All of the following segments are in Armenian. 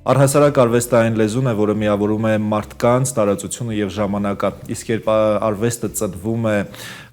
Առհասարակ արվեստային լեզուն է, որը միավորում է մարդկանց, տարածությունը եւ ժամանակը, իսկ երբ արվեստը ծնվում է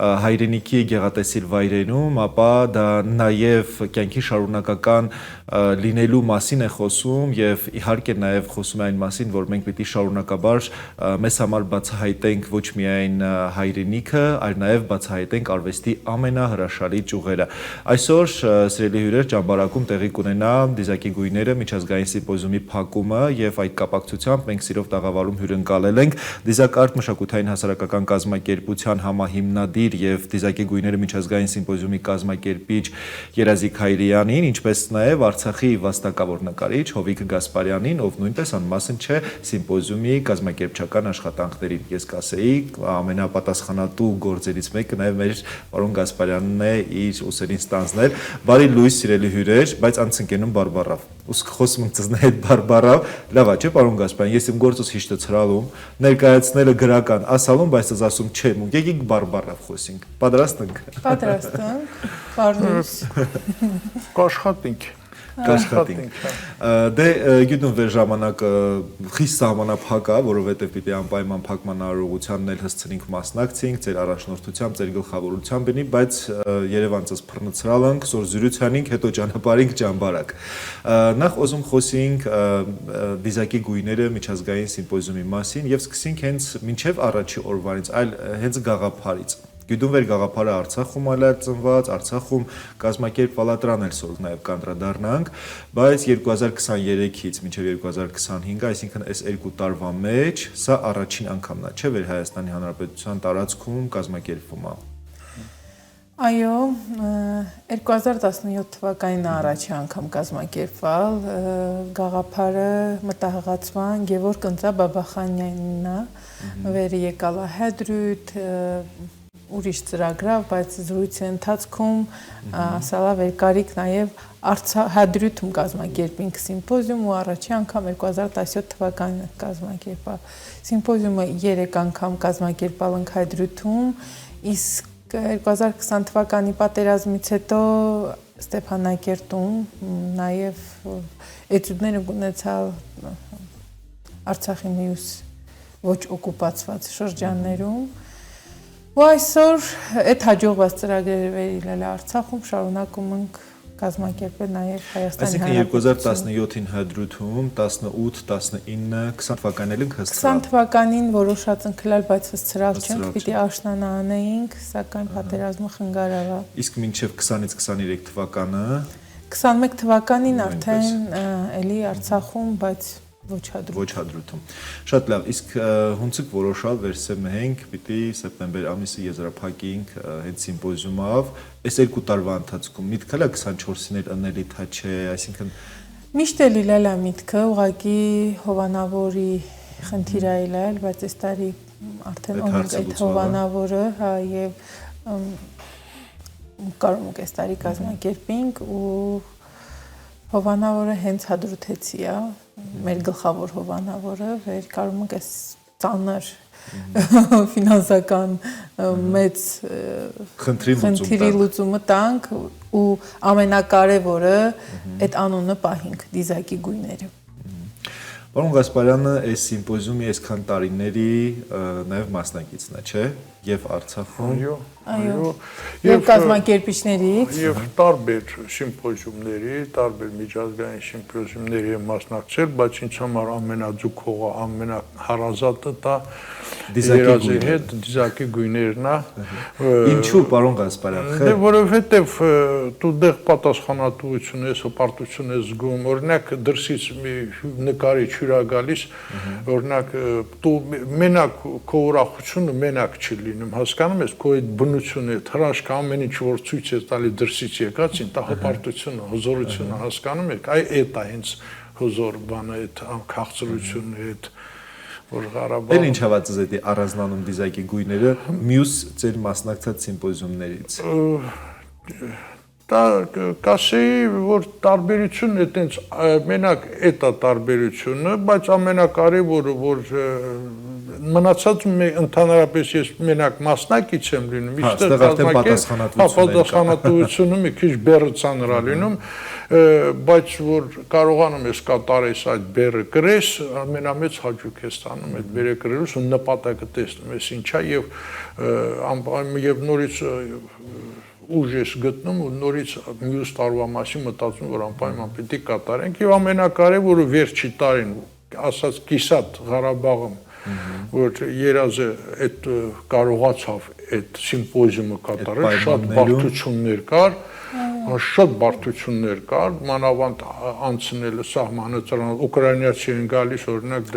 հայրենիքի գեղատեսիլ վայրերում, ապա դա նաեւ կյանքի շարունակական լինելու մասին է խոսում եւ իհարկե նաեւ խոսում է այն մասին, որ մենք պիտի շարունակաբար մեզ համար բացահայտենք ոչ միայն հայրենիքը, այլ նաեւ բացահայտենք արվեստի ամենահրաշալի ճյուղերը։ Այսօր սիրելի հյուրեր ճամբարակում տեղի կունենա Դիզակի գույները միջազգային սիմպոզիումի փակումը եւ այդ կապակցությամբ մենք սիրով տաղավարում հյուրընկալել ենք Դիզակարտ մշակութային հասարակական կազմակերպության համահիմնադիր եւ Դիզակի գույները միջազգային սիմպոզիումի կազմակերպիչ Երազիկ Հայրյանին, ինչպես նաեւ Արցախի վաստակավոր նկարիչ Հովիկ Գասպարյանին, ով նույնպես անմասն չէ սիմպոզիումի կազմակերպչական աշխատանքներին։ Ես կասեի ամենապատասխանատու գործերից մեկը նաեւ մեր պարոն Գասպարյանն է իր ուսերին ստանձնել։ Բարի լույս սիրելի հյուրեր, բայց անցնկենում բարբառավ։ Ուսք խոսում ենք ձեզ հետ բարբառավ։ Լավ է, չէ՞ պարոն Գասպարյան, ես իմ գործս հիշտը ցրալում, ներկայացնելը գրական, ասալում, բայց ես ասում չեմ, եկեք բարբառավ խոսենք։ Պատրաստ ենք։ Պատրաստ ենք։ Բարնուս։ Կաշխատենք։ Կաշխատենք։ Դե գիտում վեր ժամանակը խիստ սահմանափակ է, որովհետև պիտի անպայման փակման արարողությանն էլ հսցրինք մասնակցենք, ձեր առաջնորդությամբ, ձեր գլխավորությամբ բնի, բայց Երևանցս բռնցրալ ենք, սոր զրուցանինք, հետո ճանապարհինք ճամբարակ։ Նախ ուզում խոսենք Դիզակի գույները միջազգային սիմպոզիումի մասին եւ սկսենք հենց մինչեւ առաջի օրվանից, այլ հենց գաղափարից։ Գյուդում վեր գաղափարը Արցախում այլ ծնված, Արցախում կազմակերպվալա տրան էլ սոլ նաև կանդրադառնանք, բայց 2023-ից մինչև 2025, այսինքն այս 2 տարվա մեջ, սա առաջին անգամն է, չէ՞ վեր Հայաստանի Հանրապետության տարածքում կազմակերպվում է։ Այո, 2017 թվականին առաջի անգամ կազմակերպվել, գաղափարը մտահղացման Գևորգ Ընծա Բաբախանյանն է, վեր եկալա Հադրութ, ուրիշ ծրագրավ, բայց զրույցի ընթացքում ասալա վերկարիք նաև Հադրութում կազմակերպինք սիմպոզիում ու առաջի անգամ 2017 թվականին կազմակերպալ։ Սիմպոզիումը 3 անգամ կազմակերպալ ենք Հադրութում, իսկ 2020 թվականի պատերազմից հետո Ստեփանակերտում նաև էտյուդներ ունեցալ Արցախի մյուս ոչ օկուպացված շրջաններում։ Ու այսօր այդ հաջողված ծրագրերը վերիլել Արցախում շարունակում ենք կազմակերպել նաև Հայաստանի Հանրապետությունում։ Այսինքն 2017-ին Հադրութում, 18, 19, 20 թվականին ենք հսցրալ։ 20 թվականին որոշած ընկլալ, բայց հսցրալ չենք, պիտի աշնանա անեինք, սակայն պատերազմը խնգարավ։ Իսկ մինչև 20-ից 23 թվականը 21 թվականին արդեն էլի Արցախում, բայց ոչ Հադրութում։ Շատ լավ, իսկ հունցիկ որոշալ վերսեմ մենք, պիտի սեպտեմբեր ամիսը եզրափակենք հետ սիմպոզիումով, այս 2 տարվա ընթացքում միտքել է 24-ին էլ ընելի թա չէ, այսինքն միշտ էլ իլել է միտքը, ուղղակի հովանավորի խնդիր է իլել, բայց այս տարի արդեն ունենք այդ հովանավորը, հա, եւ կարող ենք այս տարի կազմակերպենք ու հովանավորը հենց հադրութեցի է, մեր գլխավոր հովանավորը, վեր կարող ենք այս ծանր ֆինանսական մեծ խնդրի լուծումը տանք ու ամենակարևորը այդ անունը պահենք Դիզակի գույները։ Պարոն Գասպարյանը այս սիմպոզիումի այսքան տարիների նաև մասնակիցն է, չէ՞, եւ Արցախում։ Այո, եւ կազմակերպիչներից եւ տարբեր սիմպոզիումների, տարբեր միջազգային սիմպոզիումների եմ մասնակցել, բայց ինձ համար ամենաձուկողը, ամենահարազատը դա Դիզակի հետ Դիզակի գույներն է։ Ինչու, պարոն Գասպարյան։ Դե որովհետեւ դու դեղ պատասխանատվություն ես, հպարտություն ես զգում, օրինակ դրսից մի նկարիչ հյուրա գալիս, օրինակ դու մենակ քո ուրախությունը մենակ չի լինում, հասկանում ես, քո այդ բնությունը, հրաշքը ամեն ինչ որ ցույց է տալի դրսից եկածին, դա հպարտությունը, հզորությունը, հասկանում եք, այդ է հենց հզոր բանը, այդ քաղցրությունը, այդ որ Ղարաբաղ։ Էլ ինչ հավատաց էդի առանձնանում Դիզակի գույները մյուս ձեր մասնակցած սիմպոզիումներից։ Դա կասեի, որ տարբերությունն է տենց մենակ էդ է տարբերությունը, բայց ամենակարևորը որ մնացածը ընդհանրապես ես մենակ մասնակից եմ լինում, այստեղ արդեն պատասխանատվությունը մի քիչ բեռը ծանր է լինում, բայց որ կարողանում ես կատարես այդ բեռը կրես, ամենամեծ հաճույք ես ստանում այդ բեռը կրելուց ու նպատակը տեսնում ես ինչա եւ նորից ուժ ես գտնում ու նորից մյուս տարվա մասին մտածում որ անպայման պիտի կատարենք եւ ամենակարևորը վերջի տարին ասած կիսատ Ղարաբաղում որ երազը այդ կարողացավ այդ սիմպոզիումը կատարել շատ բարդություններ կար շատ բարդություններ կար մանավանդ անցնելը սահմանը ծրանալ ուկրաինացի են գալիս օրինակ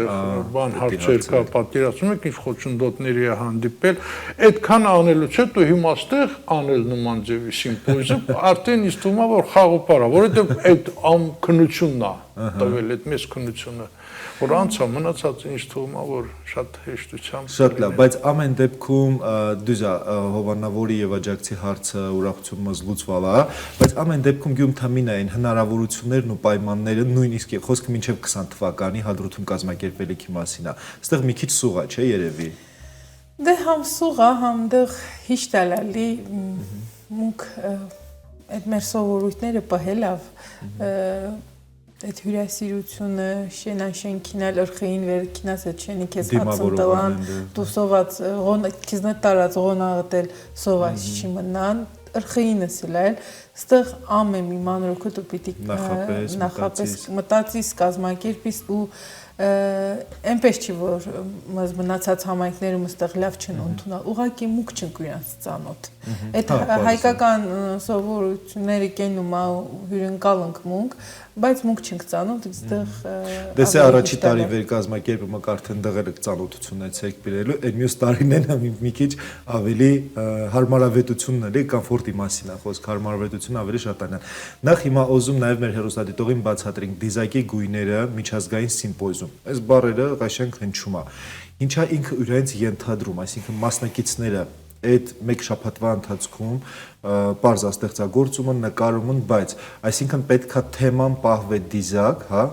բան հարցեր կա պատկերացնում եք ինչ խոչընդոտների է հանդիպել այդքան անելուց հետո հիմա ստեղ անել նման ձևի սիմպոզիում արդեն ինձ թվում է որ խաղապար է որովհետեւ այդ ամքնությունն է տվել այդ մեծ քննությունը որ անցա մնացած ինչ թվում է որ շատ հեշտությամբ շատ լավ բայց ամեն դեպքում դուզա Հովանավորի եւ աջակցի հարցը ուրախություն մզ լուծվալ է բայց ամեն դեպքում գյումթամինային հնարավորություններն ու պայմանները նույնիսկ խոսքը մինչեւ 20 թվականի հադրութում կազմակերպելիքի մասին է այստեղ մի քիչ սուղ է չէ երևի դե համ սուղ է համ դեղ հիշտալալի մուք այդ մեր սովորույթները պահելով այդ հյուրասիրությունը շենաշենքին էլ ըրխեին վերքինաս այդ շենի քեզ հացնտլան դուսոված քիզնը տարած ղոնաղտել սովաս չի մնան ըրխեինս էլ ստեղ ամեն մի մանրոքը դու պիտի նախապես մտածիս կազմակերպիս ու այնպես չի որ մնացած համայնքներում ստեղ լավ չեն ընդունալ ուղղակի մուք չեն կյանց ծանոթ այդ հայկական սովորությունները կենում հյուրընկալնք մունք բայց մուք չենք ծանոթ այստեղ դեսե առաջի տարի վերկազմակերպումը արդեն դղել եք ծանոթությունեցեք բերելու այդ մյուս տարիներն մի քիչ ավելի հարմարավետությունն էլի կոմֆորտի մասին է խոսք հարմարավետություն ավելի շատանան նախ հիմա օզում նաև մեր հերոստատիտողին բացատրենք դիզակի գույները միջազգային սիմպոզիում այս բառերը ղաշենք հնչում է ինչա ինքը իրենց ենթադրում այսինքն մասնակիցները այդ մեկ շաբաթվա ընթացքում պարզ ստեղծագործումը նկարումն բայց այսինքն պետքա թեման պահվե դիզակ հա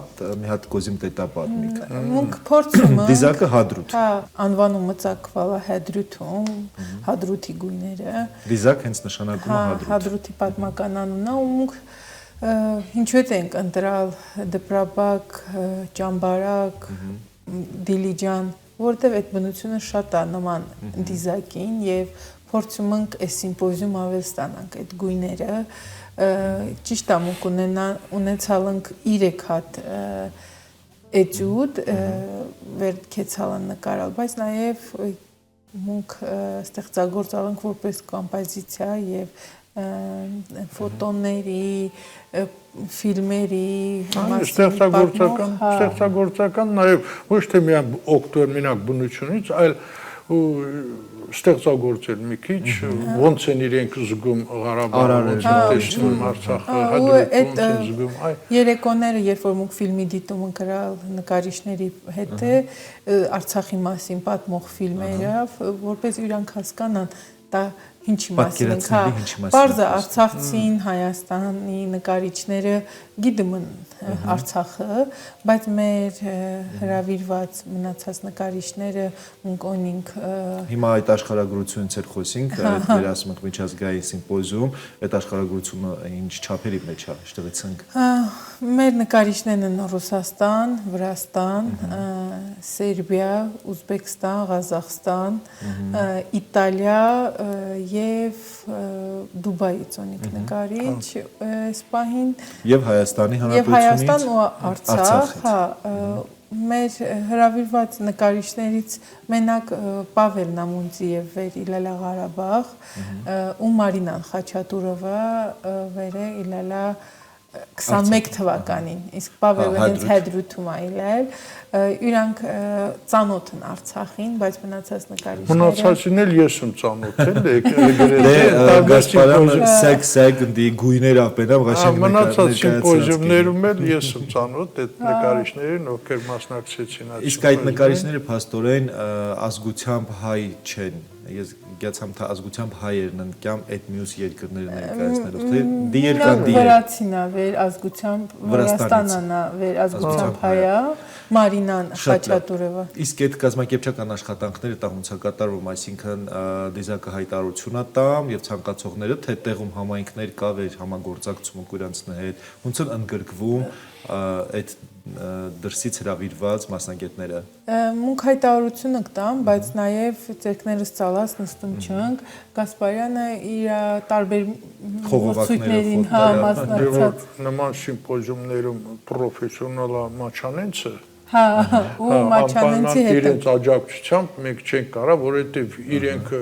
մի հատ կոզիմ տետապատմիկ մունք փորձումը դիզակը հադրութ հա անվանումը ցակվալա հադրութում հադրութի գույները դիզակ հենց նշանակում է հադրութ հադրութի պատմական անունն է ու մունք ինչու ենք ընտրալ դպրաբակ ճամբարակ դիլիջան որտեվ այդ բնությունը շատ է նման դիզակին եւ փորձում ենք այս սիմպոզիում ավել ստանանք այդ գույները ճիշտ է մուք ունեցալ ենք 3 հատ էտյուդ վերքեցալ նկարալ բայց նաեւ մուք ստեղծագործալ ենք որպես կոմպոզիցիա եւ ֆոտոների ֆիլմերի ստեղծագործական նաև ոչ թե միայն օգտվել մենակ բնությունից, այլ ստեղծագործել մի քիչ ոնց են իրենք զգում Ղարաբաղը, ոնց են տեսնում Արցախը, ոնց են զգում այ երեկոները երբ որ մենք ֆիլմի դիտում ենք գրալ նկարիչների հետ Արցախի մասին պատմող ֆիլմերով որպես իրանք հասկանան դա ինչի մասին ենք, հա, բարձը Արցախցին, Հայաստանի նկարիչները գիտում են Արցախը, բայց մեր հրավիրված մնացած նկարիչները ունենք հիմա այդ աշխարհագրությունից էլ խոսենք, այդ վերասում ենք միջազգային սիմպոզիում, այդ աշխարհագրությունը ինչ չափերի մեջ է, իշտեղից ենք։ Մեր նկարիչներն են Ռուսաստան, Վրաստան, Սերբիա, Ուզբեկստան, Ղազախստան, Իտալիա եւ Դուբայից ունենք նկարիչ, Իսպահին եւ Հայաստանի Հանրապետությունից եւ Հայաստան ու Արցախ, հա, մեր հրավիրված նկարիչներից մենակ Պավել Նամունցիև վեր Իլալա Ղարաբաղ ու Մարինան Խաչատուրովա վեր Իլալա 21 թվականին, իսկ Պավելը հենց Հադրութում այլել, իրանք ծանոթ են Արցախին, բայց մնացած նկարիչները մնացածին էլ ես եմ ծանոթ էլ Գասպարյանը սեկ դի գույներ ապենավ ղաշենք մնացած սիմպոզիումներում էլ ես եմ ծանոթ այդ նկարիչներին, ովքեր մասնակցեցին այդ իսկ այդ նկարիչները փաստորեն ազգությամբ հայ չեն ես գյացամ թե ազգությամբ հայերն են կամ այդ մյուս երկրները ներկայացնելով թե դիեր կան դիեր վրացին է վեր ազգությամբ Վրաստանն է վեր ազգությամբ հայա Մարինան Խաչատուրովա իսկ այդ կազմակերպչական աշխատանքները դա ոնց է կատարվում այսինքն դիզակը հայտարարություն է տամ եւ ցանկացողները թե տեղում համայնքներ կա վեր համագործակցում կուրանց հետ ոնց են ընդգրկվում այդ դրսից հրավիրված մասնագետները մունք հայտարարությունը կտամ բայց նաև ցերկներս ցալած նստում չենք Գասպարյանը իր տարբեր խոհովակներին մասնակցած նման սիմպոզիումներում պրոֆեսիոնալ Մաչանենցը ու Մաչանենցի հետ իրենց աջակցությամբ մենք չենք կարա որովհետև իրենք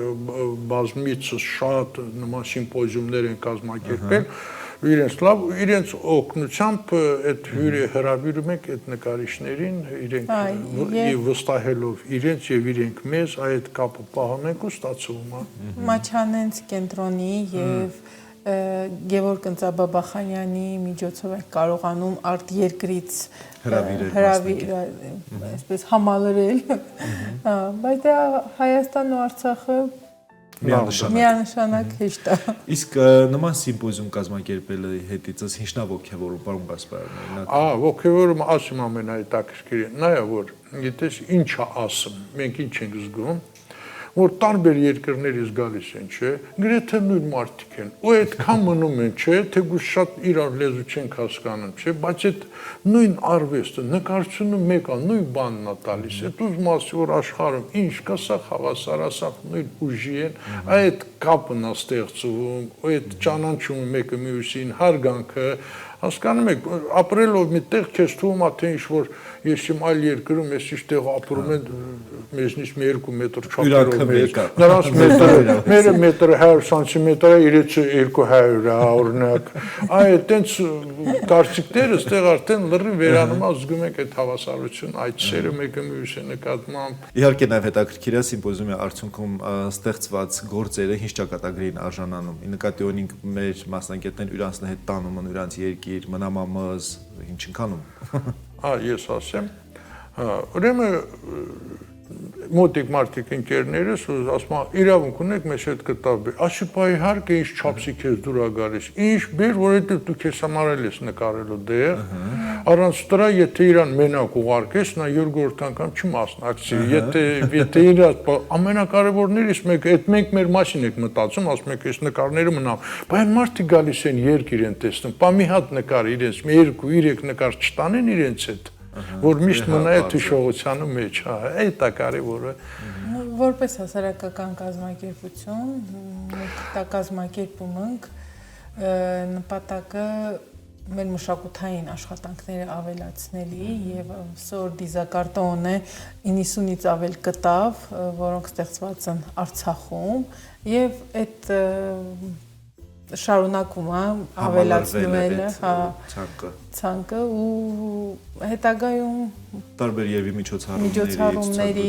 բազմից շատ նման սիմպոզիումներ են կազմակերպել իրենց օգնությամբ այդ հյուրը հրավիրում ենք այդ նկարիչներին իրենք վստահելով իրենց եւ իրենք մեզ այդ կապը պահում ենք ու ստացվում է Մաչանենց կենտրոնի եւ Գևորգ Ընծաբաբախանյանի միջոցով ենք կարողանում արտերկրից այսպես համալրել բայց դա Հայաստանն ու Արցախը միանշանակ հեշտ է իսկ նման սիմպոզիում կազմակերպելը հետիցս ինչնա ոգևորում պարոն Գասպարյան ոգևորումը ասում ամենահետաքրքիրը նա է որ գիտես ինչ է ասում մենք ինչ ենք զգում որ տարբեր երկրներից գալիս են, չէ, գրեթե նույն մարդիկ են, ու այդքան մնում են, չէ, թեկուզ շատ իրար լեզու չենք հասկանում, չէ, բայց այդ նույն արվեստը, նկարչությունը մեկ է, նույն բանն է տալիս, այդ ուզում ասի, որ աշխարհում ինչ կա, սա հավասարասավ նույն ուժի են, այդ կապն է ստեղծվում, ու այդ ճանաչումը մեկը մյուսին, հարգանքը, հասկանում եք, ապրելով մի տեղ քեզ թվում է թե ինչ որ ես իմ այլ երկրում ես ինչ տեղ ապրում են մեզնից մի 2 մետր չափերով նրանց մերը մետր 100 սանտիմետր է իրեցը 200 է օրինակ այդ տենց կարծիքները ստեղ արդեն լրիվ վերանում է զգում եք այդ հավասարություն այդ սերը մեկը մյուսի նկատմամբ իհարկե նաև հետաքրքիր է սիմպոզիումի արդյունքում ստեղծված գործերը ինչ ճակատագրին արժանանում ի նկատի ունենք մեր մասնագետներն իրանց հետ տանում են իրանց երկիր մնամամыз ինչ ընկանում ես ասեմ ուրեմն մոտիկ մարդիկ ընկերներս ասում են իրավունք ունեք մեզ հետ կտավ ասիպա իհարկե ինչ չափսի քեզ դուր է գալիս ինչ բեր որովհետև դու քեզ համարել ես նկարելու դեր առանց դրա եթե իրան մենակ ուղարկես նա երկրորդ անգամ չմասնակցի եթե իր ամենակարևորներից մեկը այդ մենք մեր մասին ենք մտածում ասում եք այս նկարները մնամ բայց մարդիկ գալիս են երկիր են տեսնում պա մի հատ նկար իրենց մի 2-3 նկար չտանեն իրենց հետ որ միշտ մնա այդ հիշողության մեջ, այդ է կարևորը։ Որպես հասարակական կազմակերպություն, դա կազմակերպում ենք նպատակը մեր մշակութային աշխատանքները ավելացնելի եւ սոր դիզակարտոնը 90-ից ավել կտավ, որոնք ստեղծված են Արցախում եւ այդ շարունակում է ավելացնելը ցանկը ու հետագայում տարբեր եւի միջոցառումների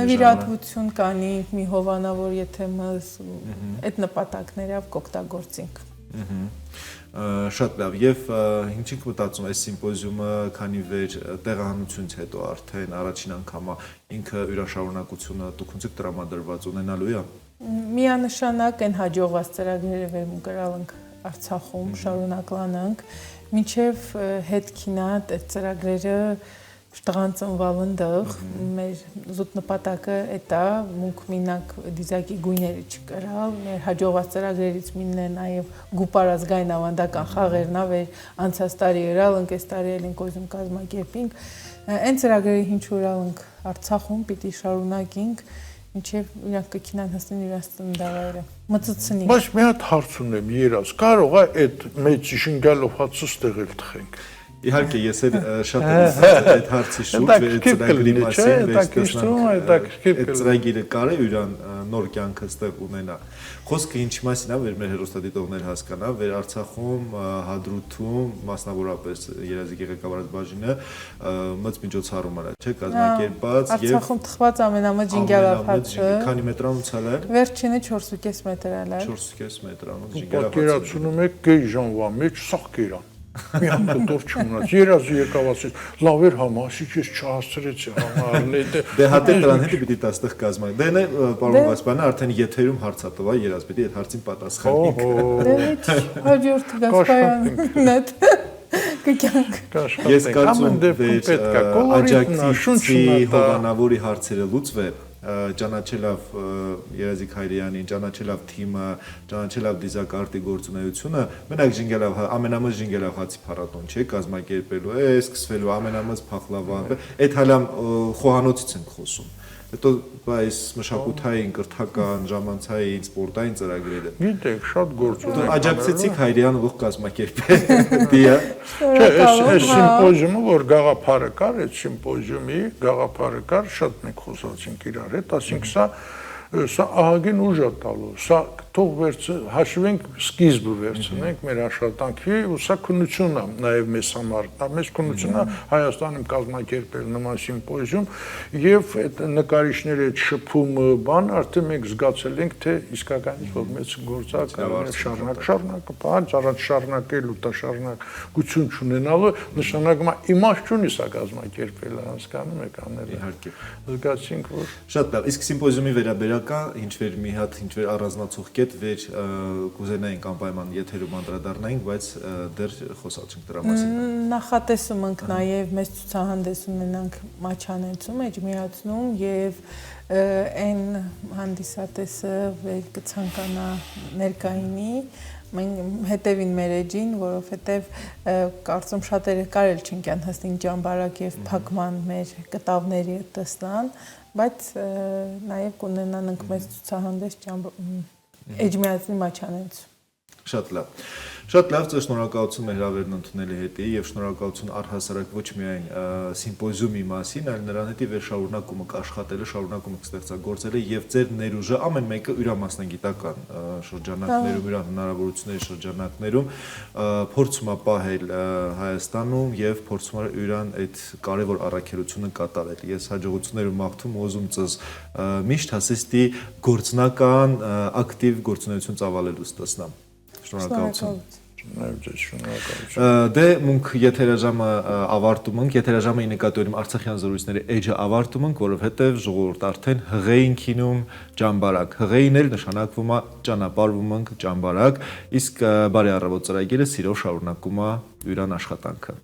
նվիրատվություն կանի մի հովանավոր եթե մս այդ նպատակներով կօգտագործենք շատ լավ եւ ինչ եք մտածում այս սիմպոզիումը քանի վեր տեղահանությունից հետո արդեն առաջին անգամ ինքը յուրաշարունակությունը դուք ոնց տրամադրված ունենալու է միանշանակ են հաջողված ծրագրերը վերմուգրալ ենք Արցախում շարունակլանանք մինչև հետքինատ այդ ծրագրերը շտղան ծնվալն դեղ մեր զուտ նպատակը էտա մունք մինակ դիզակի գույները չկրալ մեր հաջողված ծրագրերից մինն է նաև գուպար ազգային ավանդական խաղերն ավեր անցած տարի երալ ենք այս տարի ենք ուզում կազմակերպենք այն ծրագրերի հինչուրալ ենք Արցախում պիտի շարունակենք ինչեւ իրանք կքինան հասնեն իրաց տնտավայրը մծծնի բայց մի հատ հարց ունեմ երաս կարող է այդ մեծ շինգալով հացը ստեղել թխենք իհարկե ես շատ այդ հարցի շուրջ ծրագրի մասին այդ ծրագիրը կարե իրան նոր կյանքը ստեղ ունենա խոսքը ինչի մասին է մեր հերոստատիտողներ հասկանա վեր Արցախում Հադրութում մասնավորապես երազի ղեկավարած բաժինը մծ միջոցառում արա չէ կազմակերպած եւ Արցախում թխված ամենամեծ ջինգալով հացը քանի մետրանոց է լեր վերջինը 4.5 մետր է լեր 4.5 մետրանոց ջինգալով պատկերացնում եք գեյ ժանվա մեջ սախ կերան Մի հատոր չմնաց։ Երազի եկավ ասեց, լավ էր համասիչ ես չհասցրեցի համարել։ Դե հատե դրան հետ պիտի տաստեղ կազմա։ Դե նե պարոն Վասպանը արդեն եթերում հարց ա տվա, երազ պիտի այդ հարցին պատասխանի։ Դե հաջորդ Գասպարյանն կյանք։ Ես կարծում եմ աջակցի հովանավորի հարցերը լուծվե ճանաչելով Երազիկ Հայրյանին, ճանաչելով թիմը, ճանաչելով դիզակարտի գործունեությունը, մենակ ժինգելով ամենամեծ ժինգելով հացի փառատոն չէ, կազմակերպելու է, սկսվելու ամենամեծ փախլավա, այդ հալամ խոհանոցից ենք խոսում։ Հետո այս մշակութային, կրթական, ժամանցային, սպորտային ծրագրերը։ Գիտեք, շատ գործունեություն։ Աջակցեցիք Հայրյանը ող կազմակերպել։ Դիա։ Չէ, այս սիմպոզիումը, որ գաղափարը կար, այդ սիմպոզիումի գաղափարը կար, շատ մենք խոսացինք իրար հետ, ասենք սա ահագին ուժ է տալու, սա թող հաշվենք սկիզբը վերցնենք մեր աշխատանքի ու սա քննություն է նաև մեզ համար, մեզ քննություն է Հայաստանում կազմակերպել նման սիմպոզիում եւ այդ նկարիչների այդ շփումը բան արդեն մենք զգացել ենք թե իսկականից որ մեծ գործակ շարունակ բան առաջ շարունակել ու շարունակություն չունենալու նշանակում է իմաստ չունի սա կազմակերպելը հասկանում եք անել իհարկե զգացինք որ շատ լավ իսկ սիմպոզիումի վերաբերական ինչ-որ մի հատ ինչ-որ առանձնացող կետ վեր կուզենայինք անպայման եթերում անդրադառնայինք, բայց դեռ խոսացինք դրա մասին։ Նախատեսում ենք նաև մեծ ցուցահանդես ունենանք Մաչանեցում, Էջմիածնում եւ այն հանդիսատեսը վեր կցանկանա ներկայինի մենք հետևին մեր էջին, որովհետև կարծում շատերը կարել չընկան հստին ճամբարակ եւ փակման մեր կտավների տեսնան, բայց նաև կունենանք մեծ ցուցահանդես Էջմիածնի Մաչանեցում։ Շատ լավ։ Շատ լավ, շնորհակալություն մեր հրավերն ընդունելի հետի եւ շնորհակալություն առհասարակ ոչ միայն սիմպոզիումի մասին, այլ նրան հետի վեր շարունակումը կաշխատելը, շարունակումը կստեղծագործելը եւ ձեր ներուժը ամեն մեկը յուրամասնագիտական շրջանակներում, իր հնարավորությունների շրջանակներում փորձում է պահել Հայաստանում եւ փորձում է իրան այդ կարեւոր առաքելությունը կատարել։ Ես հաջողություններ ու մաղթում ուզում ծս միշտ հասեստի գործնական ակտիվ գործունեություն ծավալելու ստասնամ։ Շնորհակալություն։ Դե մունք եթերաժամը ավարտում ենք, եթերաժամը նկատորում Արցախյան զրույցների էջը ավարտում ենք, որովհետև ժողովուրդ արդեն հղեին քինում ճամբարակ։ Հղեին էլ նշանակվում է ճանապարհվում ենք ճամբարակ, իսկ բարի առավոտ ծրագիրը սիրով շարունակում է յուրան աշխատանքը։